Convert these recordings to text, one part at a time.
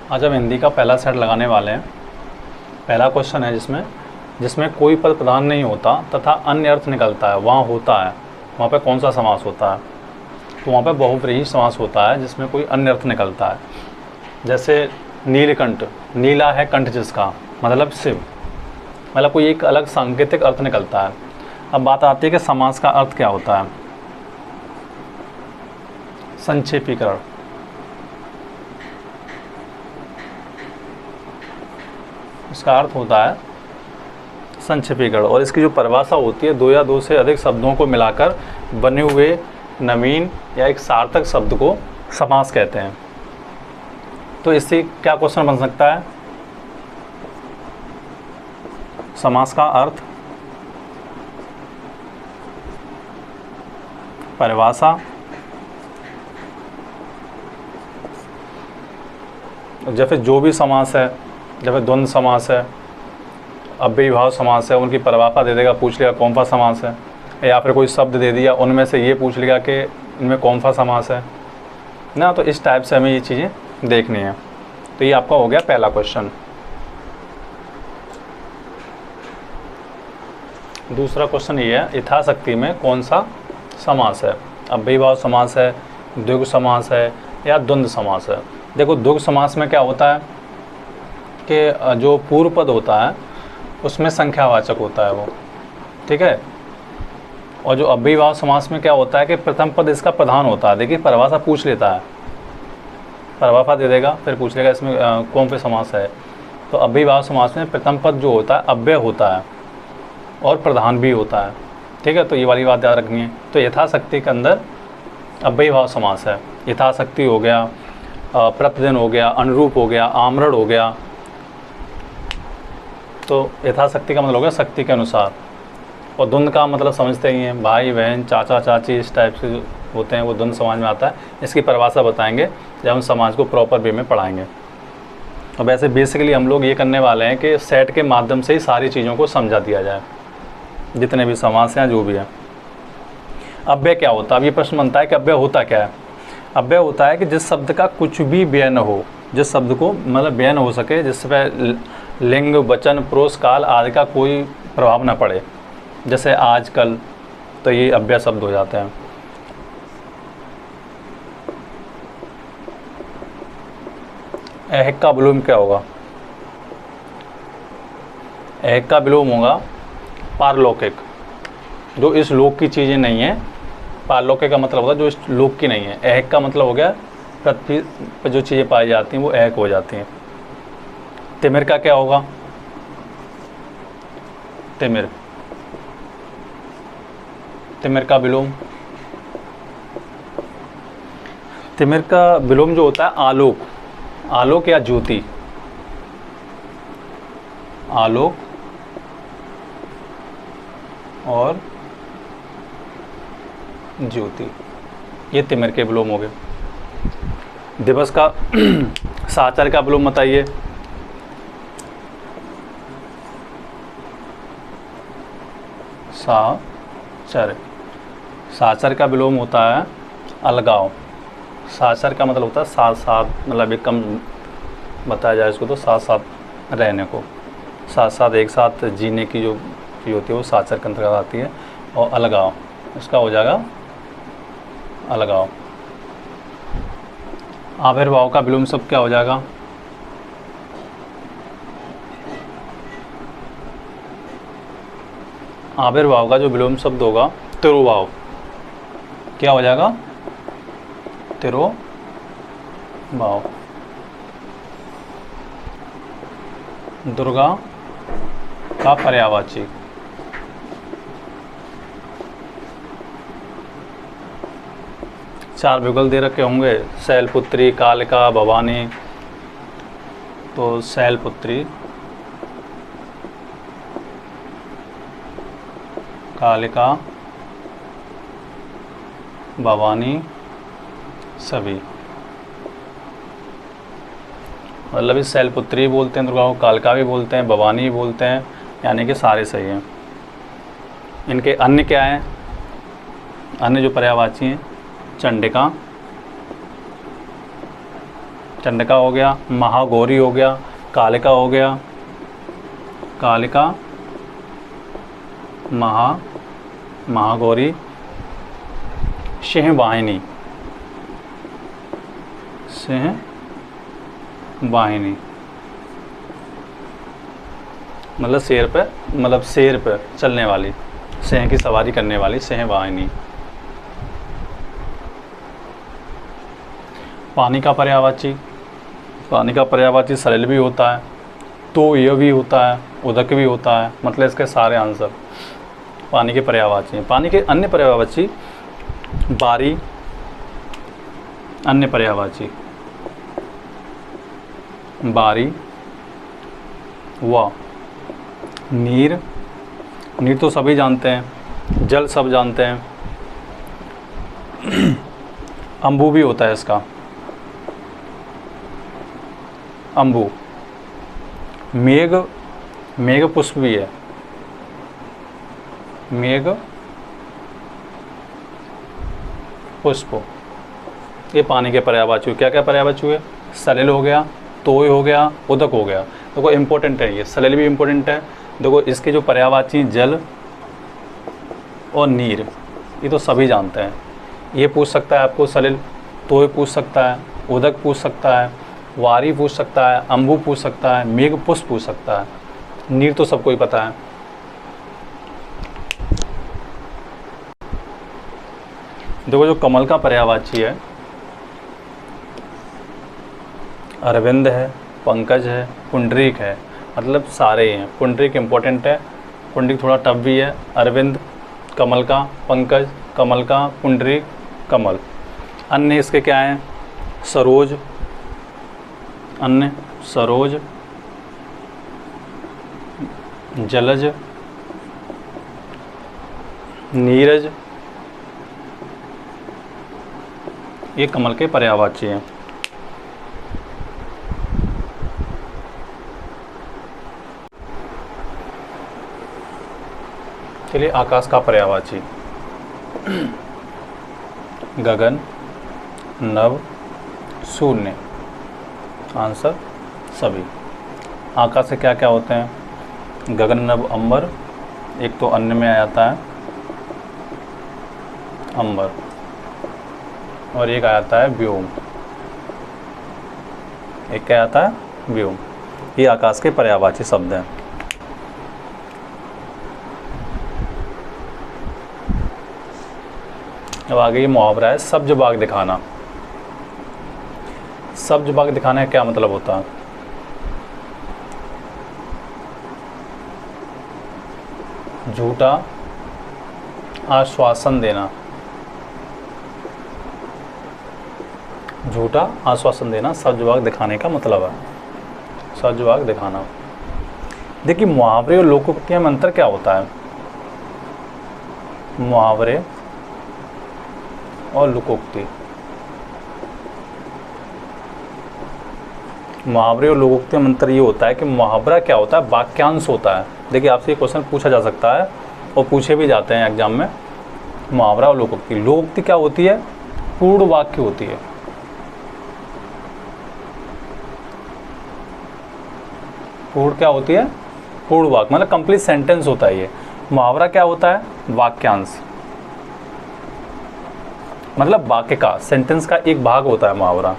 आज हम हिंदी का पहला सेट लगाने वाले हैं। पहला क्वेश्चन है जिसमें कोई पद प्रधान नहीं होता तथा अन्य अर्थ निकलता है, वहाँ होता है, वहाँ पे कौन सा समास होता है? तो वहाँ पे बहुव्रीहि समास होता है जिसमें कोई अन्य अर्थ निकलता है। जैसे नीलकंठ, नीला है कंठ जिसका, मतलब शिव, मतलब कोई एक अलग सांकेतिक अर्थ निकलता है। अब बात आती है कि समास का अर्थ क्या होता है। संक्षेपीकरण, इसका अर्थ होता है संक्षेपीकरण, और इसकी जो परिभाषा होती है, दो या दो से अधिक शब्दों को मिलाकर बने हुए नवीन या एक सार्थक शब्द को समास कहते हैं। तो इससे क्या क्वेश्चन बन सकता है? समास का अर्थ, परिभाषा, जैसे जो भी समास है, जैसे द्वंद्व समास है, अव्ययीभाव समास है, उनकी परिभाषा दे देगा, पूछ लेगा कौन सा समास है, या फिर कोई शब्द दे दिया उनमें से ये पूछ लेगा कि इनमें कौन सा समास है ना। तो इस टाइप से हमें ये चीज़ें देखनी है। तो ये आपका हो गया पहला क्वेश्चन। दूसरा क्वेश्चन ये है, यथाशक्ति में कौन सा समास है? अव्ययीभाव समास है, द्विगु समास है, या द्वंद्व समास है? देखो, द्विगु समास में क्या होता है कि जो पूर्व पद होता है उसमें संख्यावाचक होता है वो, ठीक है। और जो अव्ययीभाव समास में क्या होता है कि प्रथम पद इसका प्रधान होता है। देखिए, परिभाषा पूछ लेता है, परिभाषा दे देगा, फिर पूछ लेगा इसमें कौन सा समास है। तो अव्ययीभाव समास में प्रथम पद जो होता है अव्यय होता है और प्रधान भी होता है, ठीक है। तो ये वाली बात याद रखनी है। तो यथाशक्ति के अंदर अव्ययीभाव समास है। यथाशक्ति हो गया, प्रतिदिन हो गया, अनुरूप हो गया, आमरण हो गया। तो यथाशक्ति का मतलब हो गया शक्ति के अनुसार। और द्वंद्व का मतलब समझते ही हैं, भाई बहन, चाचा चाची, इस टाइप से जो होते हैं वो द्वंद्व समाज में आता है। इसकी परिभाषा बताएंगे जब हम समाज को प्रॉपर वे में पढ़ाएंगे। अब ऐसे बेसिकली हम लोग ये करने वाले हैं कि सेट के माध्यम से ही सारी चीज़ों को समझा दिया जाए, जितने भी समास हैं जो भी है। अव्यय क्या होता है? अब ये प्रश्न बनता है कि अव्यय होता क्या है? अव्यय होता है कि जिस शब्द का कुछ भी व्यय न हो, जिस शब्द को मतलब व्यय न हो सके, जिस पर लिंग, वचन, प्रोस, काल आदि का कोई प्रभाव न पड़े, जैसे आज, कल, तो ये अव्यय शब्द हो जाते हैं। ऐहिक का विलोम क्या होगा? ऐहिक का विलोम होगा पारलौकिक, जो इस लोक की चीज़ें नहीं है। पारलौकिक का मतलब होगा जो इस लोक की नहीं है। ऐहिक का मतलब हो गया पृथ्वी पर जो चीज़ें पाई जाती हैं वो ऐहिक हो जाती हैं। तिमिर का क्या होगा? तिमिर, तिमिर का विलोम, तिमिर का विलोम जो होता है आलोक, आलोक या ज्योति, आलोक और ज्योति, ये तिमिर के विलोम हो गए। दिवस का साचर का विलोम बताइए। साचर, साचर का विलोम होता है अलगाव। साचर का मतलब होता है साथ साथ, मतलब एक कम बताया जाए इसको तो साथ साथ रहने को, साथ साथ एक साथ जीने की जो चीज़ होती है वो साचर के अंतर्गत आती है। और अलगाव, इसका हो जाएगा अलगाव। आविर्भाव का विलोम शब्द क्या हो जाएगा? आविर्भाव का जो विलोम शब्द होगा तिरोभाव, क्या हो जाएगा? तिरोभाव। दुर्गा का पर्यायवाची, चार विकल्प दे रखे होंगे, शैलपुत्री, कालिका, भवानी। तो शैलपुत्री, कालिका, भवानी, सभी। मतलब इस शैलपुत्री बोलते हैं दुर्गा को, कालिका भी बोलते हैं, भवानी भी बोलते हैं, यानी कि सारे सही हैं। इनके अन्य क्या हैं? अन्य जो पर्यायवाची हैं, चंडिका, चंडिका हो गया, महागौरी हो गया, कालिका हो गया, कालिका, महागौरी, सिंहवाहिनी, सिंहवाहिनी मतलब शेर पे चलने वाली, सिंह की सवारी करने वाली सिंहवाहिनी। पानी का पर्यायवाची सलिल भी होता है, तो यह भी होता है, उदक भी होता है। मतलब इसके सारे आंसर पानी के पर्यायवाची हैं। पानी के अन्य पर्यायवाची बारी, अन्य पर्यायवाची बारी, व नीर, नीर तो सभी जानते हैं, जल सब जानते हैं। अम्बु भी होता है इसका, अम्बु। मेघ पुष्प भी है, मेघ पुष्प। ये पानी के पर्यायवाची। क्या क्या पर्यायवाची है? सलिल हो गया, तोय हो गया, उदक हो गया। देखो इम्पोर्टेंट है ये, सलिल भी इम्पोर्टेंट है। देखो इसके जो पर्यायवाची जल और नीर, ये तो सभी जानते हैं। ये पूछ सकता है आपको सलिल, तोय पूछ सकता है, उदक पूछ सकता है, वारी पूछ सकता है, अम्बु पूछ सकता है, मेघ पुष्प पूछ सकता है, नीर तो सबको ही पता है। देखो जो कमल का पर्यायवाची है, अरविंद है, पंकज है, पुंडरीक है। मतलब सारे हैं। पुंडरीक इम्पोर्टेंट है, पुंडरीक थोड़ा टफ भी है। अरविंद कमल का, पंकज कमल का, पुंडरीक कमल। अन्य इसके क्या हैं? सरोज, अन्य सरोज, जलज, नीरज, ये कमल के पर्यायवाची हैं। चलिए आकाश का पर्यायवाची, गगन, नभ, शून्य। आंसर सभी। आकाश से क्या क्या होते हैं? गगन, नभ, अंबर। एक तो अन्य में आ जाता है अंबर, और एक आ जाता है व्योम। एक क्या आता है? व्योम। ये आकाश के पर्यायवाची शब्द हैं। अब आगे ये मुहावरा है, सब्ज बाग दिखाना। सब्ज बाग दिखाने का क्या मतलब होता है? झूठा आश्वासन देना, झूठा आश्वासन देना सब्ज बाग दिखाने का मतलब है। सब्ज बाग दिखाना। देखिए मुहावरे और लोकोक्तियों में अंतर क्या होता है? मुहावरे और लोकोक्ति, मुहावरे और लोकोक्ति में अंतर ये होता है कि मुहावरा क्या होता है? वाक्यांश होता है। देखिए आपसे ये क्वेश्चन पूछा जा सकता है और पूछे भी जाते हैं एग्जाम में। मुहावरा और लोकोक्ति, लोकोक्ति क्या होती है? पूर्ण वाक्य होती है। पूर्ण क्या होती है? पूर्ण वाक्य, मतलब कंप्लीट सेंटेंस होता है ये। मुहावरा क्या होता है? वाक्यांश, मतलब वाक्य का, सेंटेंस का एक भाग होता है मुहावरा।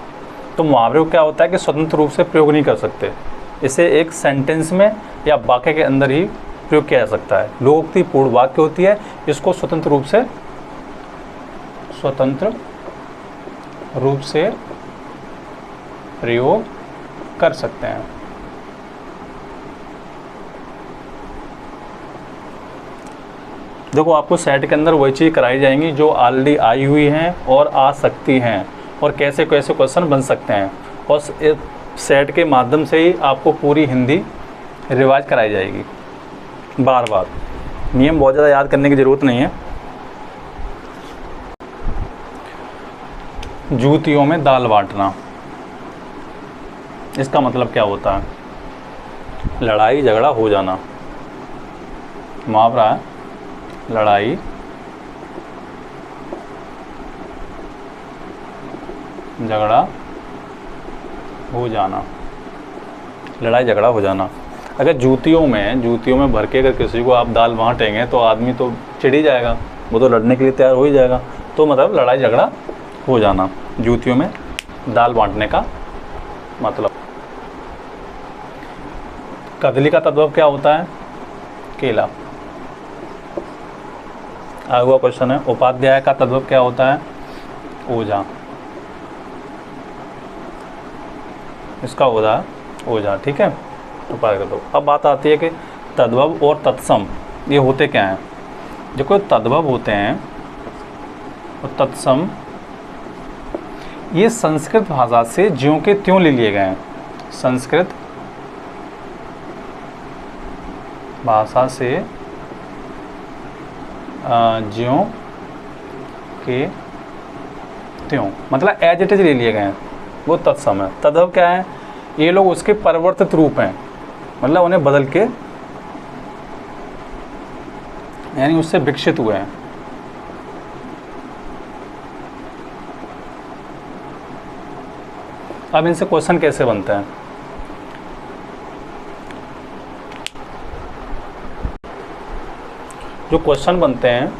तो मुहावरे को क्या होता है कि स्वतंत्र रूप से प्रयोग नहीं कर सकते, इसे एक सेंटेंस में या वाक्य के अंदर ही प्रयोग किया जा सकता है। लोकोक्ति पूर्ण वाक्य होती है, इसको स्वतंत्र रूप से प्रयोग कर सकते हैं। देखो आपको सेट के अंदर वही चीज़ कराई जाएंगी जो ऑलरेडी आई हुई हैं और आ सकती हैं, और कैसे कैसे क्वेश्चन बन सकते हैं। और सेट के माध्यम से ही आपको पूरी हिंदी रिवाइज कराई जाएगी बार बार। नियम बहुत ज़्यादा याद करने की ज़रूरत नहीं है। जूतियों में दाल बांटना, इसका मतलब क्या होता है? लड़ाई झगड़ा हो जाना। मुहावरा है लड़ाई झगड़ा हो जाना, लड़ाई झगड़ा हो जाना। अगर जूतियों में भर के अगर किसी को आप दाल बांटेंगे तो आदमी तो चिढ़ ही जाएगा, वो तो लड़ने के लिए तैयार हो ही जाएगा। तो मतलब लड़ाई झगड़ा हो जाना, जूतियों में दाल बांटने का मतलब। कदली का तद्भव क्या होता है? केला। अगला क्वेश्चन है, उपाध्याय का तद्भव क्या होता है? ओझा। इसका होता है ओझा, ठीक है। उपाध्याय का तद्भव। अब बात आती है कि तद्भव और तत्सम ये होते क्या हैं। देखो, तद्भव होते हैं और तत्सम ये संस्कृत भाषा से ज्यों के त्यों ले लिए गए हैं। संस्कृत भाषा से ज्यों के त्यों, मतलब एज इट इज ले लिए गए हैं, वो तत्सम है। तद्भव क्या है? ये लोग उसके परिवर्तित रूप हैं, मतलब उन्हें बदल के, यानी उससे विकसित हुए हैं। अब इनसे क्वेश्चन कैसे बनते हैं? जो क्वेश्चन बनते हैं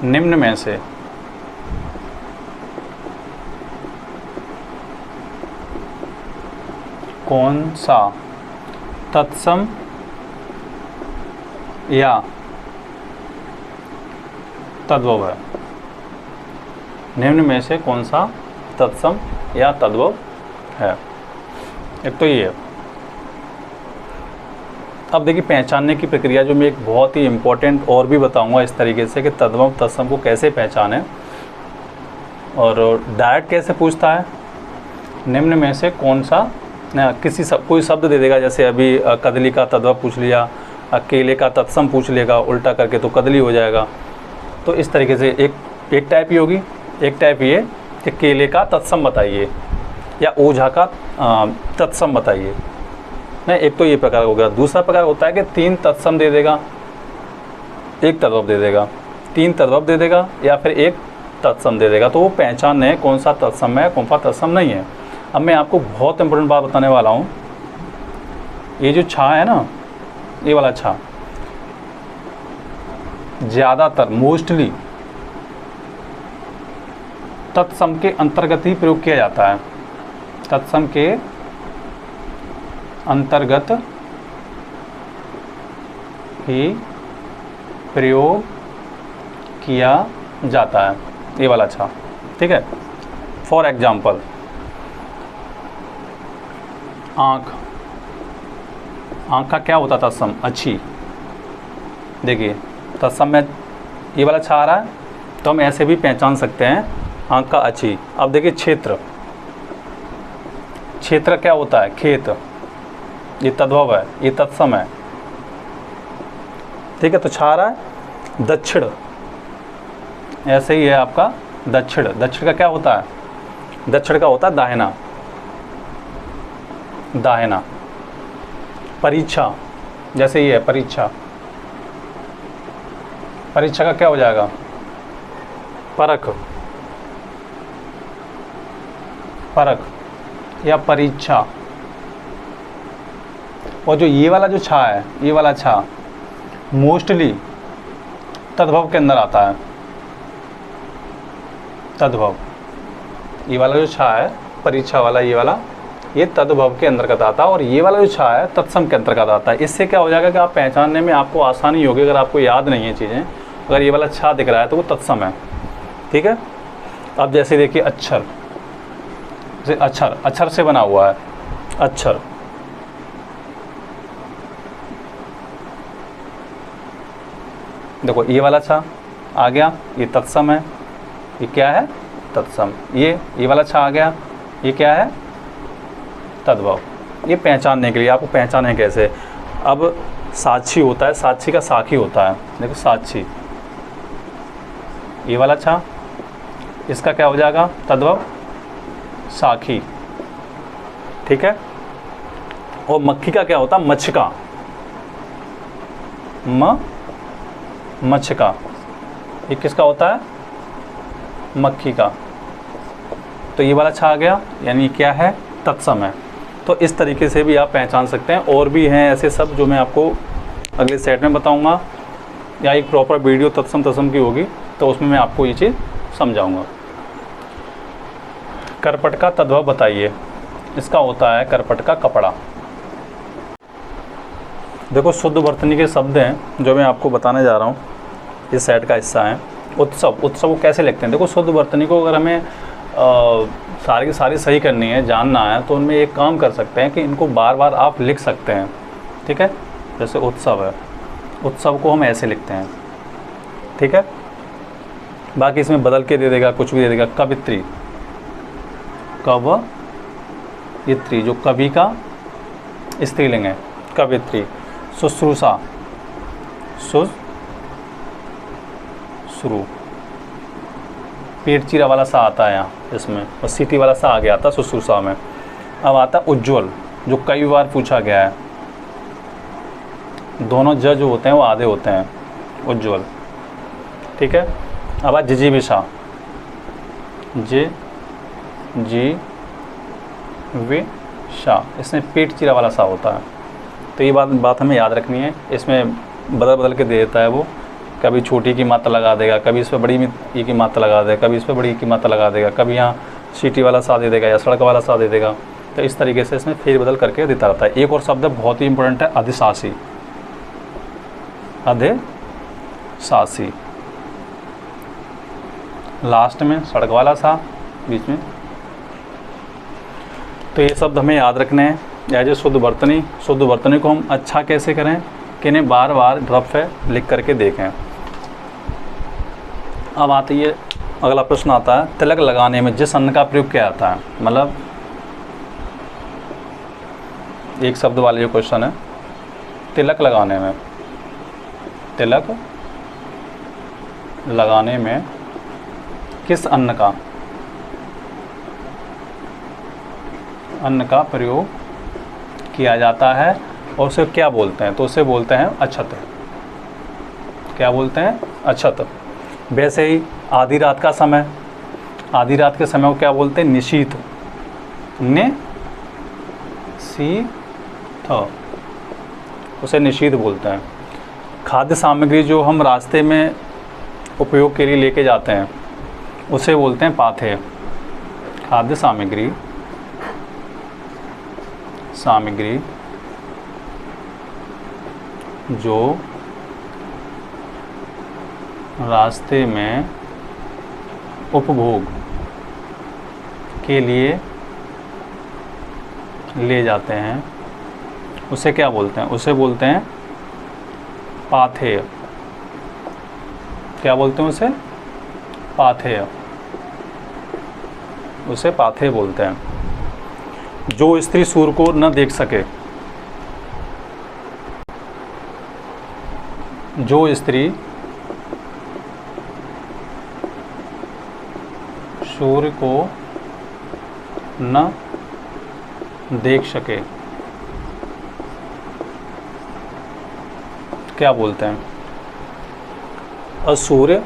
निम्न में से कौन सा तत्सम या तद्भव है? निम्न में से कौन सा तत्सम या तद्भव है? एक तो ये। अब देखिए, पहचानने की प्रक्रिया जो मैं एक बहुत ही इम्पोर्टेंट और भी बताऊंगा इस तरीके से कि तद्भव तत्सम को कैसे पहचानें। और डायरेक्ट कैसे पूछता है? निम्न में से कौन सा, कोई शब्द दे देगा, जैसे अभी कदली का तद्भव पूछ लिया, केले का तत्सम पूछ लेगा उल्टा करके तो कदली हो जाएगा। तो इस तरीके से एक टाइप ही होगी। एक टाइप ये कि केले का तत्सम बताइए या ओझा का तत्सम बताइए। नहीं, एक तो ये प्रकार हो गया। दूसरा प्रकार होता है कि 3 तत्सम दे देगा, 1 तद्भव दे देगा, 3 तद्भव दे देगा या फिर 1 तत्सम दे देगा। तो वो पहचान है कौन सा तत्सम है, कौन सा तत्सम नहीं है। अब मैं आपको बहुत इंपॉर्टेंट बात बताने वाला हूँ। ये जो छा है ना, ये वाला छा ज़्यादातर मोस्टली तत्सम के अंतर्गत ही प्रयोग किया जाता है। तत्सम के अंतर्गत ही प्रयोग किया जाता है, ये वाला छा, ठीक है। फॉर एग्जाम्पल, आँख। आँख का क्या होता था तत्सम? अच्छी। देखिए, तत्सम में ये वाला छा आ रहा है तो हम ऐसे भी पहचान सकते हैं आँख का अच्छी। अब देखिए, क्षेत्र। क्षेत्र क्या होता है? खेत। ये तद्भव है, ये तत्सम है, ठीक है। तो छा रहा है दक्षिण, ऐसे ही है आपका दक्षिण। दक्षिण का क्या होता है? दक्षिण का होता है दाहिना, दाहिना। परीक्षा, जैसे ये है परीक्षा। परीक्षा का क्या हो जाएगा? परख, परख या परीक्षा। और जो ये वाला जो छा है, ये वाला छा मोस्टली तद्भव के अंदर आता है। तद्भव, ये वाला जो छा है परीक्षा वाला, ये वाला, ये तद्भव के अंतर्गत आता है। और ये वाला जो छा है तत्सम के अंतर्गत आता है। इससे क्या हो जाएगा कि आप पहचानने में आपको आसानी होगी। अगर आपको याद नहीं है चीज़ें, अगर ये वाला छा दिख रहा है तो वो तत्सम है, ठीक है। अब जैसे देखिए अक्षर, जैसे अक्षर, अक्षर से बना हुआ है अक्षर। देखो, ये वाला छा आ गया, ये तत्सम है। ये क्या है? तत्सम। ये वाला छा आ गया, ये क्या है? तद्भव। ये पहचानने के लिए, आपको पहचाने कैसे? अब साक्षी होता है, साक्षी का साखी होता है। देखो, साक्षी, ये वाला छा, इसका क्या हो जाएगा? तद्भव साखी, ठीक है। और मक्खी का क्या होता है? मच्छका, मच्छका। ये किसका होता है? मक्खी का। तो ये वाला छा आ गया, यानी क्या है? तत्सम है। तो इस तरीके से भी आप पहचान सकते हैं। और भी हैं ऐसे शब्द जो मैं आपको अगले सेट में बताऊंगा, या एक प्रॉपर वीडियो तत्सम तत्सम की होगी तो उसमें मैं आपको ये चीज़ समझाऊंगा। करपट का तद्भव बताइए। इसका होता है करपट का कपड़ा। देखो शुद्ध वर्तनी के शब्द हैं जो मैं आपको बताने जा रहा हूँ, इस सेट का हिस्सा है। उत्सव, उत्सव को कैसे लिखते हैं? देखो शुद्ध वर्तनी को अगर हमें सारी की सारी सही करनी है, जानना है, तो उनमें एक काम कर सकते हैं कि इनको बार बार आप लिख सकते हैं। ठीक है, जैसे उत्सव है, उत्सव को हम ऐसे लिखते हैं। ठीक है, बाकी इसमें बदल के दे देगा, कुछ भी दे देगा। कवित्री, कवयित्री जो कवि का स्त्रीलिंग है, कवित्री। शुश्रूषा, शुश्रू, पेट चीरा वाला सा आता है यहाँ इसमें, और सीटी वाला सा आगे आता है शुश्रूषा में। अब आता उज्ज्वल, जो कई बार पूछा गया है। दोनों ज जो होते हैं वो आधे होते हैं, उज्ज्वल। ठीक है, अब आ जिजीविषा, जिजीविषा, इसमें पेट चीरा वाला सा होता है। तो ये बात हमें याद रखनी है। इसमें बदल के दे देता है वो, कभी छोटी की मात्रा लगा देगा, कभी इस पर बड़ी ई की मात्रा लगा देगा, कभी इस पर बड़ी ई की मात्रा लगा देगा, कभी यहाँ सीटी वाला सा दे देगा या सड़क वाला सा दे देगा। तो इस तरीके से इसमें फेरबदल करके देता रहता है। एक और शब्द बहुत ही इंपॉर्टेंट है, अधिशासी। अधिशासी, लास्ट में सड़क वाला सा, बीच में। तो ये शब्द हमें याद रखने हैं एज ए शुद्ध वर्तनी। शुद्ध वर्तनी को हम अच्छा कैसे करें कि इन्हें बार बार रफ है लिख करके देखें। अब आती है अगला प्रश्न आता है, तिलक लगाने में जिस अन्न का प्रयोग किया जाता है। मतलब एक शब्द वाले जो क्वेश्चन है, तिलक लगाने में, तिलक लगाने में किस अन्न का प्रयोग किया जाता है और उसे क्या बोलते हैं? तो उसे बोलते हैं अक्षत। क्या बोलते हैं? अक्षत। वैसे ही आधी रात का समय, आधी रात के समय को क्या बोलते हैं? निशीथ। उसे निशीथ बोलते हैं। खाद्य सामग्री जो हम रास्ते में उपयोग के लिए लेके जाते हैं उसे बोलते हैं पाथेय। खाद्य सामग्री जो रास्ते में उपभोग के लिए ले जाते हैं उसे क्या बोलते हैं? उसे बोलते हैं पाथेय। क्या बोलते हैं उसे? पाथेय। उसे पाथेय बोलते हैं। जो स्त्री सूर्य को न देख सके, जो स्त्री सूर्य को न देख सके, क्या बोलते हैं? असूर्य,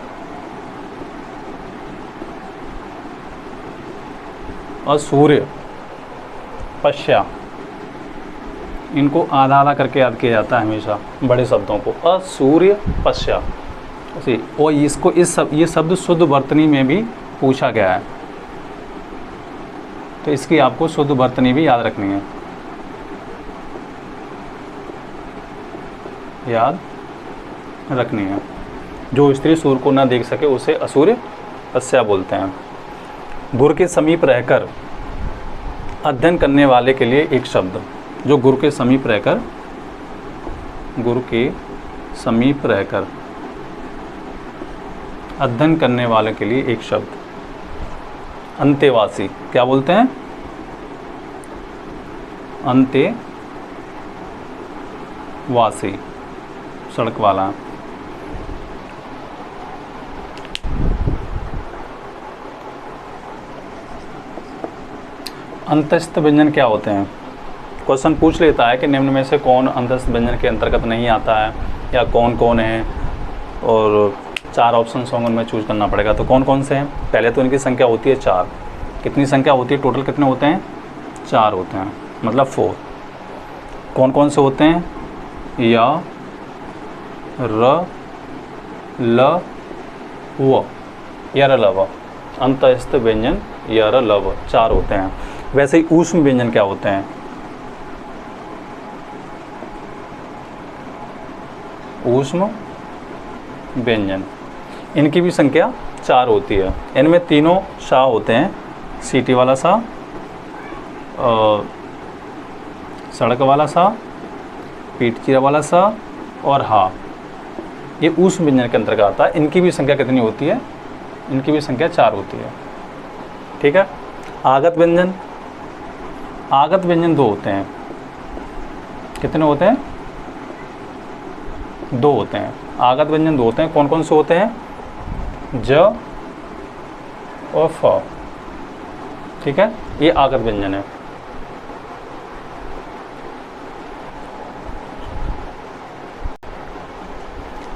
असूर्य पश्या। इनको आधा आधा करके याद किया जाता है हमेशा बड़े शब्दों को, असूर्य पश्या। और इसको ये शब्द शुद्ध वर्तनी में भी पूछा गया है, तो इसकी आपको शुद्ध वर्तनी भी याद रखनी है, याद रखनी है। जो स्त्री सूर्य को ना देख सके उसे असूर्य पश्या बोलते हैं। गुरु के समीप रहकर अध्ययन करने वाले के लिए एक शब्द। जो गुरु के समीप रहकर, गुरु के समीप रहकर अध्ययन करने वाले के लिए एक शब्द, अंतेवासी। क्या बोलते हैं? अंतेवासी, सड़क वाला। अंतस्थ व्यंजन क्या होते हैं? क्वेश्चन पूछ लेता है कि निम्न में से कौन अंतस्थ व्यंजन के अंतर्गत नहीं आता है, या कौन कौन है, और 4 ऑप्शन होंगे, उनमें चूज करना पड़ेगा। तो कौन कौन से हैं? पहले तो इनकी संख्या होती है 4। कितनी संख्या होती है? टोटल कितने होते हैं? 4 होते हैं, मतलब 4। कौन कौन से होते हैं? या, र, ल, व, यर लव, अंतस्थ व्यंजन यर लव 4 होते हैं। वैसे ही ऊष्म व्यंजन क्या होते हैं? ऊष्म व्यंजन, इनकी भी संख्या 4 होती है। इनमें तीनों सा होते हैं, सीटी वाला सा, सड़क वाला सा, पीठ चीरा वाला सा और हा, ये ऊष्म व्यंजन के अंतर्गत आता है। इनकी भी संख्या कितनी होती है? इनकी भी संख्या 4 होती है। ठीक है। आगत व्यंजन, आगत व्यंजन 2 होते हैं। कितने होते हैं? 2 होते हैं। आगत व्यंजन 2 होते हैं। कौन कौन से होते हैं? ज और फ। ठीक है, ये आगत व्यंजन है।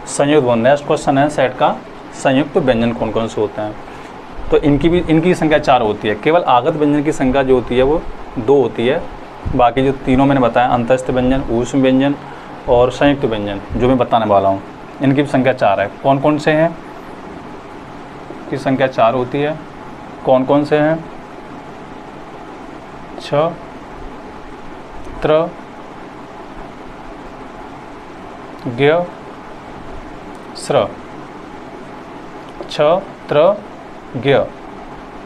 संयुक्त व्यंजन, नेक्स्ट क्वेश्चन है सेट का, संयुक्त व्यंजन कौन कौन से होते हैं? तो इनकी संख्या 4 होती है। केवल आगत व्यंजन की संख्या जो होती है वो 2 होती है। बाकी जो तीनों मैंने बताया, अंतस्थ व्यंजन, ऊष्म व्यंजन और संयुक्त व्यंजन, जो मैं बताने वाला हूँ, इनकी भी संख्या 4 है। कौन कौन से हैं? की संख्या 4 होती है। कौन कौन से हैं? छ, त्र, ज्ञ, स्र। छ, त्र, ज्ञ,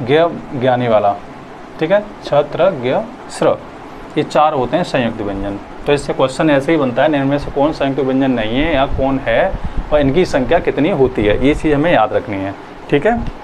ज्ञ ज्ञानी वाला। ठीक है, छ, त्र, ज्ञ, स्र, ये 4 होते हैं संयुक्त व्यंजन। तो इससे क्वेश्चन ऐसे ही बनता है, इनमें से कौन संयुक्त व्यंजन नहीं है या कौन है और इनकी संख्या कितनी होती है, ये चीज़ हमें याद रखनी है। ठीक है।